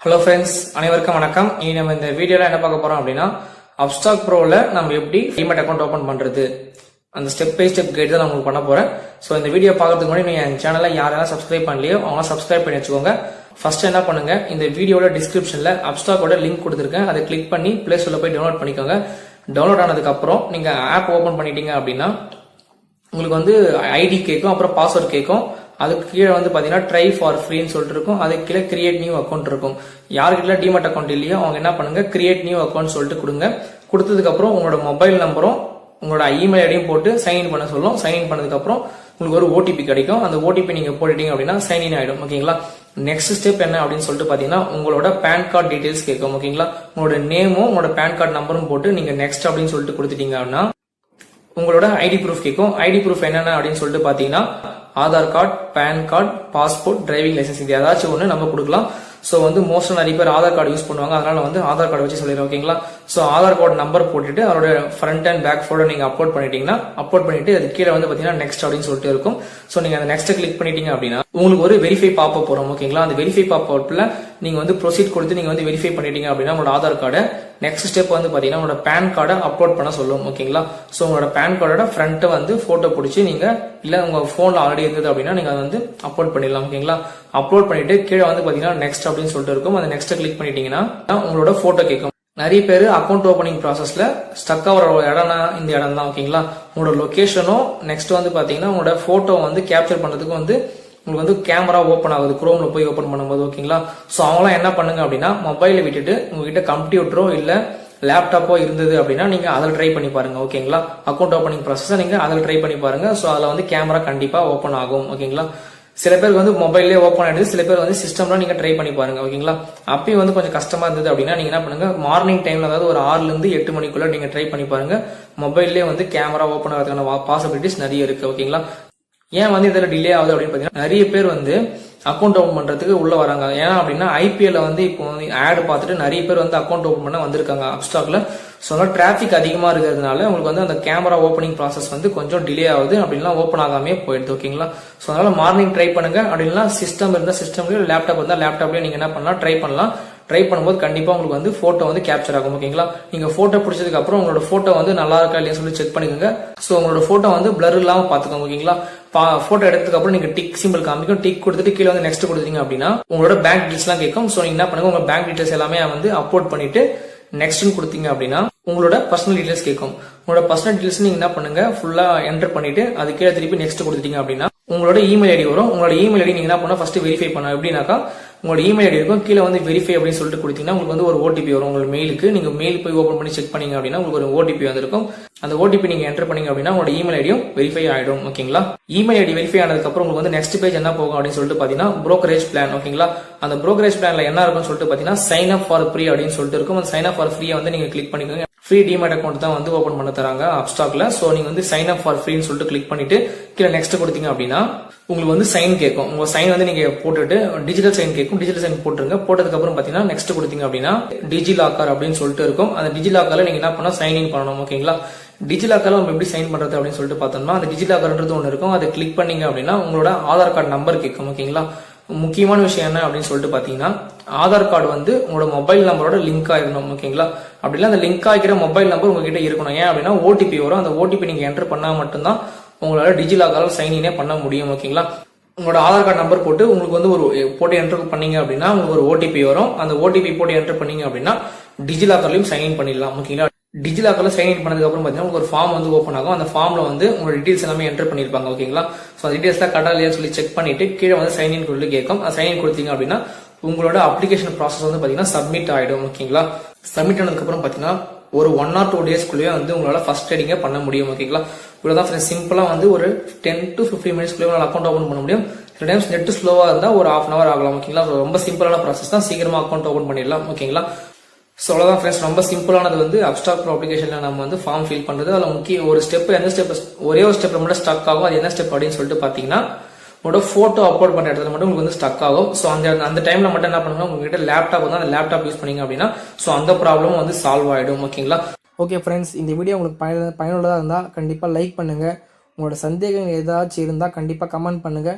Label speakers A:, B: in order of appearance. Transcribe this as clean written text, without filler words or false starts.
A: Hello friends, அனைவருக்கும் வணக்கம். இனி நம்ம இந்த வீடியோல என்ன பார்க்க போறோம் அப்படின்னா, அப்ஸ்டாக் ப்ரோல நம்ம எப்படி டிமேட் அக்கௌண்ட் ஓபன் பண்றது அந்த ஸ்டெப் பை ஸ்டெப் கைட் தான் நான் உங்களுக்கு பண்ண போறேன். ஸோ இந்த வீடியோ பார்க்கறதுக்கு முன்னாடி நீங்க என் சேனலை யாரெல்லாம் சப்ஸ்கிரைப் பண்ணலையோ அவங்க சப்ஸ்கிரைப் பண்ணி வச்சுக்கோங்க. ஃபர்ஸ்ட் என்ன பண்ணுங்க, இந்த வீடியோட டிஸ்கிரிப்ஷன்ல அப்ஸ்டாக்கோட லிங்க் கொடுத்துருக்கேன், அதை கிளிக் பண்ணி பிளே ஸ்டோர்ல போய் டவுன்லோட் பண்ணிக்கோங்க. டவுன்லோட் ஆனதுக்கு அப்புறம் நீங்க ஆப் ஓபன் பண்ணிட்டீங்க அப்படின்னா உங்களுக்கு வந்து ஐடி கேட்கும், அப்புறம் பாஸ்வேர்ட் கேட்கும். அதுக்கு கீழே வந்து பாத்தீங்கன்னா ட்ரை ஃபார் ஃப்ரீன்னு சொல்லிட்டு இருக்கும். அதுக்கு கீழே கிரியேட் நியூ அக்கௌண்ட் இருக்கும். யாருக்கிட்ட டிமேட் அக்கௌண்ட் இல்லையோ அவங்க என்ன பண்ணுங்க, கிரியேட் நியூ அக்கௌண்ட் சொல்லிட்டு கொடுங்க. கொடுத்ததுக்கு அப்புறம் உங்களோட மொபைல் நம்பரும் உங்களோட இமெயில் ஐடியும் போட்டு சைன்இன் பண்ண சொல்லும். சைன்இன் பண்ணதுக்கு அப்புறம் உங்களுக்கு ஒரு ஓடிபி கிடைக்கும். அந்த ஓடிபி நீங்க போட்டுட்டீங்க அப்படின்னா சைன்இன் ஆயிடும். ஓகேங்களா. நெக்ஸ்ட் ஸ்டெப் என்ன அப்படின்னு சொல்லிட்டு பாத்தீங்கன்னா உங்களோட பேன் கார்டு டீடைல்ஸ் கேட்கும். ஓகேங்களா. உங்களோட நேமும் உங்களோட பேன் கார்டு நம்பரும் போட்டு நீங்க நெக்ஸ்ட் அப்படின்னு சொல்லிட்டு கொடுத்துட்டீங்க அப்படின்னா உங்களோட ஐடி ப்ரூஃப் கேட்கும். ஐடி ப்ரூஃப் என்னென்ன அப்படின்னு சொல்லிட்டு பாத்தீங்கன்னா Aadhaar card, PAN card, passport, driving licence, இது ஏதாச்சும் ஒன்று நம்ம கொடுக்கலாம். ஸோ வந்து மோஸ்ட்லி நிறைய பேர் ஆதார் கார்டு யூஸ் பண்ணுவாங்க, அதனால வந்து ஆதார் கார்டு வச்சு சொல்லிடுறேன். ஓகேங்களா. ஸோ ஆதார் கார்டு நம்பர் போட்டுட்டு அதோட ஃப்ரண்ட் அண்ட் பேக் போட்டோ நீங்க அப்லோட் பண்ணிட்டீங்கன்னா அப்லோட் பண்ணிட்டு அது கீழே வந்து பாத்தீங்கன்னா நெக்ஸ்ட் அப்படின்னு சொல்லிட்டு இருக்கும். ஸோ நீங்க அந்த நெக்ஸ்ட் கிளிக் பண்ணிட்டீங்க அப்படின்னா உங்களுக்கு ஒரு வெரிஃபை பாப்பப் போறோம். ஓகேங்களா. அந்த வெரிஃபை பாப்பப்ல நீங்க வந்து ப்ரொசீட் கொடுத்து நீங்க வந்து வெரிஃபை பண்ணிட்டீங்க அப்படின்னா உங்களோட ஆதார் கார்டை நெக்ஸ்ட் ஸ்டெப் வந்து பாத்தீங்கன்னா உங்களோட பேன் கார்டை அப்லோட் பண்ண சொல்லும். ஓகேங்களா. சோ உங்களோட பேன் கார்டோட ஃப்ரண்ட் வந்து போட்டோ பிடிச்சி நீங்க இல்ல உங்க போன்ல ஆல்ரெடி இருந்தது அப்படின்னா நீங்க அதை வந்து அப்லோட் பண்ணிடலாம். ஓகேங்களா. அப்லோட் பண்ணிட்டு கீழே வந்து பாத்தீங்கன்னா நெக்ஸ்ட் அப்படின்னு சொல்லிட்டு இருக்கும். அந்த நெக்ஸ்ட் கிளிக் பண்ணிட்டீங்கன்னா உங்களோட போட்டோ கேட்கும். நிறைய பேர் அக்கௌண்ட் ஓபனிங் ப்ராசஸ்ல ஸ்டக் ஆகிற இடம்னா இந்த இடம் தான். ஓகேங்களா. உங்களோட லொகேஷனும் நெக்ஸ்ட் வந்து பாத்தீங்கன்னா உங்களோட போட்டோ வந்து கேப்சர் பண்றதுக்கு வந்து உங்களுக்கு வந்து கேமரா ஓப்பன் ஆகுது குரோம்ல போய் ஓப்பன் பண்ணும்போது. ஓகேங்களா. சோ அவங்களாம் என்ன பண்ணுங்க அப்படின்னா மொபைலை விட்டுட்டு உங்ககிட்ட கம்ப்யூட்டரோ இல்ல லேப்டாப்போ இருந்தது அப்படின்னா நீங்க அதில் ட்ரை பண்ணி பாருங்க. ஓகேங்களா. அக்கௌண்ட் ஓப்பனிங் ப்ராசஸ் நீங்க அதில் ட்ரை பண்ணி பாருங்க. சோ அதுல வந்து கேமரா கண்டிப்பா ஓப்பன் ஆகும். ஓகேங்களா. சில பேருக்கு வந்து மொபைல்லே ஓப்பன் ஆயிடுது, சில பேர் வந்து சிஸ்டம்ல நீங்க ட்ரை பண்ணி பாருங்க. ஓகேங்களா. அப்பயும் வந்து கொஞ்சம் கஷ்டமா இருந்தது அப்படின்னா நீங்க என்ன பண்ணுங்க, மார்னிங் டைம்ல அதாவது ஒரு 6ல இருந்து 8 மணிக்குள்ள நீங்க ட்ரை பண்ணி பாருங்க. மொபைல்லே வந்து கேமரா ஓப்பன் ஆகிறதுக்கான பாசிபிலிட்டிஸ் நிறைய இருக்கு. ஓகேங்களா. ஏன் வந்து இதுல டிலே ஆகுது அப்படின்னு பாத்தீங்கன்னா நிறைய பேர் வந்து அக்கௌண்ட் ஓபன் பண்றதுக்கு உள்ள வராங்க. ஏன்னா அப்படின்னா ஐபிஎல்ல வந்து இப்போ ஆட் பார்த்துட்டு நிறைய பேர் வந்து அக்கௌண்ட் ஓபன் பண்ண வந்திருக்காங்க அப்ஸ்டாக்ல. ஸோ டிராபிக் அதிகமா இருக்கிறதுனால உங்களுக்கு வந்து அந்த கேமரா ஓப்பனிங் ப்ராசஸ் வந்து கொஞ்சம் டிலே ஆகுது, அப்படின்னா ஓப்பன் ஆகாமே போயிடுது. ஓகேங்களா. ஸோ அதனால மார்னிங் ட்ரை பண்ணுங்க. அப்படின்னா சிஸ்டம் இருந்தா சிஸ்டம்லயோ லேப்டாப் இருந்தா லேப்டாப்லயும் நீங்க என்ன பண்ணலாம், ட்ரை பண்ணலாம். ட்ரை பண்ணும்போது கண்டிப்பா உங்களுக்கு வந்து போட்டோ வந்து கேப்சர் ஆகும். ஓகேங்களா. நீங்க போட்டோ பிடிச்சதுக்கு அப்புறம் உங்களோட போட்டோ வந்து நல்லா இருக்கா இல்லையா சொல்லி செக் பண்ணிக்கோங்க. சோ உங்களோட போட்டோ வந்து பிளர் இல்லாம பாத்துக்கோங்க. ஓகேங்களா. போட்டோ எடுத்ததுக்கு அப்புறம் நீங்க டிக் சிம்பிள் காமிக்கும். டிக் கொடுத்துட்டு கீழே வந்து நெக்ஸ்ட் கொடுத்தீங்க அப்படின்னா உங்களோட பேங்க் டீடைல்ஸ் எல்லாம் கேட்கும். சோ நீங்க என்ன பண்ணுங்க, உங்க பேங்க் டீடைல்ஸ் எல்லாமே வந்து அப்லோட் பண்ணிட்டு நெக்ஸ்ட் கொடுத்தீங்க அப்படின்னா உங்களோட பர்சனல் டீடைல்ஸ் கேட்கும். உங்களோட பர்சனல் டீடைல்ஸ் நீங்க என்ன பண்ணுங்க, ஃபுல்லா என்டர் பண்ணிட்டு அது கீழே திருப்பி நெக்ஸ்ட் கொடுத்துட்டீங்க அப்படின்னா உங்களோட இமெயில் ஐடி வரும். உங்களோட இமெயில் ஐடி நீங்க என்ன பண்ணா ஃபர்ஸ்ட் வெரிஃபை பண்ண எப்படின்னாக்கா உங்களோட இமெயில் ஐடி இருக்கும், கீழே வந்து வெரிஃபை அப்படின்னு சொல்லிட்டு கொடுத்தீங்கன்னா உங்களுக்கு வந்து ஒரு ஓடிபி வரும். உங்களோட மெயிலுக்கு நீங்க மெயில் போய் ஓபன் பண்ணி செக் பண்ணீங்க அப்படின்னா உங்களுக்கு ஒரு ஓடிபி வந்திருக்கும். அந்த ஓடிபி நீங்க என்டர் பண்ணீங்க அப்படின்னா உங்களோட இமெயில் ஐடியும் வெரிஃபை ஆயிடும். ஓகேங்களா. இமெயில் ஐடி வெரிஃபை ஆனதுக்கு அப்புறம் உங்களுக்கு வந்து நெக்ஸ்ட் பேஜ் என்ன போகும் அப்படின்னு சொல்லிட்டு பாத்தீங்கன்னா புரோக்கரேஜ் பிளான். ஓகேங்களா. அந்த புரோக்கரேஜ் பிளான்ல என்ன இருக்கும்னு சொல்லிட்டு பாத்தீங்கன்னா சைன் அப் ஃபார் ஃப்ரீ அப்படின்னு சொல்லிட்டு இருக்கும். அந்த சைன் அப் ஃபார் ஃப்ரீ வந்து நீங்க கிளிக் பண்ணிக்கோங்க. ஃப்ரீ டிமேட் அக்கௌண்ட் தான் வந்து ஓபன் பண்ண தராங்க அப்ஸ்டாக்ல. சோ நீங்க வந்து சைன் அப் ஃபார் ஃப்ரீன்னு சொல்லிட்டு கிளிக் பண்ணிட்டு கீழே நெக்ஸ்ட் கொடுத்தீங்க அப்படின்னா உங்களுக்கு வந்து சைன் கேட்கும். உங்க சைன் வந்து நீங்க போட்டுட்டு டிஜிட்டல் சைன் கேட்கும். டிஜிட்டல் சைன் போட்டுருங்க. போட்டதுக்கு அப்புறம் பாத்தீங்கன்னா நெக்ஸ்ட் கொடுத்தீங்க அப்படின்னா டிஜி லாக்கர் அப்படின்னு சொல்லிட்டு இருக்கும். அந்த டிஜி லாக்கர்ல நீங்க என்ன பண்ணா சைன் இன் பண்ணணும். ஓகேங்களா. டிஜி லாக்கர்ல நம்ம எப்படி சைன் பண்றது அப்படின்னு சொல்லிட்டு பார்த்தோம்னா அந்த டிஜி லாக்கர்ன்றது ஒன்று இருக்கும். அதை கிளிக் பண்ணீங்க அப்படின்னா உங்களோட ஆதார் கார்டு நம்பர் கேட்கும். ஓகேங்களா. முக்கியமான விஷயம் என்ன அப்படின்னு சொல்லிட்டு பாத்தீங்கன்னா ஆதார் கார்டு வந்து உங்களோட மொபைல் நம்பரோட லிங்க் ஆயிருக்கணும். ஓகேங்களா. அப்படின்னா அந்த லிங்க் ஆகிற மொபைல் நம்பர் உங்ககிட்ட இருக்கணும். ஏன் அப்படின்னா ஓடிபி வரும். அந்த ஓடிபி நீங்க என்டர் பண்ணா மட்டும்தான் உங்களால டிஜி லாக்கரால் சைன் இனே பண்ண முடியும். ஓகேங்களா. உங்களோட ஆதார் கார்டு நம்பர் போட்டு உங்களுக்கு வந்து ஒரு போட்டு என்டர் பண்ணீங்க அப்படின்னா உங்களுக்கு ஒரு ஓடிபி வரும். அந்த ஓடிபி போட்டு என்டர் பண்ணீங்க அப்படின்னா டிஜி லாக்கர்லயும் சைன் இன் பண்ணிடலாம். ஓகேங்களா. டிஜி லாக்கர்ல சைன் இன் பண்ணதுக்கு அப்புறம் பாத்தீங்கன்னா உங்களுக்கு ஒரு ஃபார்ம் வந்து ஓப்பன் ஆகும். அந்த ஃபார்ம்ல வந்து உங்களோட டீடைல்ஸ் எல்லாமே என்டர் பண்ணிருப்பாங்க. ஓகேங்களா. சோ அந்த டீடைல்ஸ் எல்லாம் கரெக்டா இல்லையா சொல்லி செக் பண்ணிட்டு கீழே வந்து சைன் இன் கொடுத்து கேட்கும். சைன் இன் கொடுத்தீங்க அப்படின்னா உங்களோட அப்ளிகேஷன் ப்ராசஸ் வந்து பாத்தீங்கன்னா சப்மிட் ஆயிடும். ஓகேங்களா. சப்மிட் ஆனதுக்கு அப்புறம் பாத்தீங்கன்னா ஒரு 1 or 2 டேஸ்க்குள்ளேயே வந்து உங்களால ஃபர்ஸ்ட் ட்ரேடிங்க பண்ண முடியும். ஓகேங்களா. இவ்வளவுதான் சிம்பிளா வந்து ஒரு 10 to 15 மினிட்ஸ்க்குள்ளே உங்களால அக்கௌண்ட் ஓபன் பண்ண முடியும். சில டைம்ஸ் நெட் ஸ்லோவா இருந்தா ஒரு 1/2 hour ஆகலாம். ஓகேங்களா. ரொம்ப சிம்பிளான ப்ராசஸ் தான், சீக்கிரமா அக்கௌண்ட் ஓபன் பண்ணிடலாம். ஓகேங்களா. ஸோ அவ்வளோதான் ஃப்ரெண்ட்ஸ். ரொம்ப சிம்பிளானது வந்து அப்ஸ்டாக் ப்ரோ அப்ளிகேஷன்ல நம்ம வந்து ஃபார்ம் ஃபில் பண்றது. அதில் முக்கிய ஒரு ஸ்டெப், எந்த ஸ்டெப் ஒரே ஒரு ஸ்டெப்ல மட்டும் ஸ்டக் ஆகும். அது என்ன ஸ்டெப் அப்படின்னு சொல்லிட்டு பாத்தீங்கன்னா உங்களோட போட்டோ அப்லோட் பண்ற இடத்துல மட்டும் உங்களுக்கு வந்து ஸ்டக் ஆகும். ஸோ அந்த டைம்ல மட்டும் என்ன பண்ணுங்க, உங்ககிட்ட லேப்டாப் வந்து அந்த லேப்டாப் யூஸ் பண்ணீங்க அப்படின்னா ஸோ அந்த ப்ராப்ளம் வந்து சால்வ் ஆயிடும். ஓகேங்களா. ஓகே ஃப்ரெண்ட்ஸ், இந்த வீடியோ உங்களுக்கு பயனுள்ளதாக இருந்தால் கண்டிப்பாக லைக் பண்ணுங்க. உங்களோட சந்தேகம் ஏதாச்சும் இருந்தால் கண்டிப்பாக கமெண்ட் பண்ணுங்க.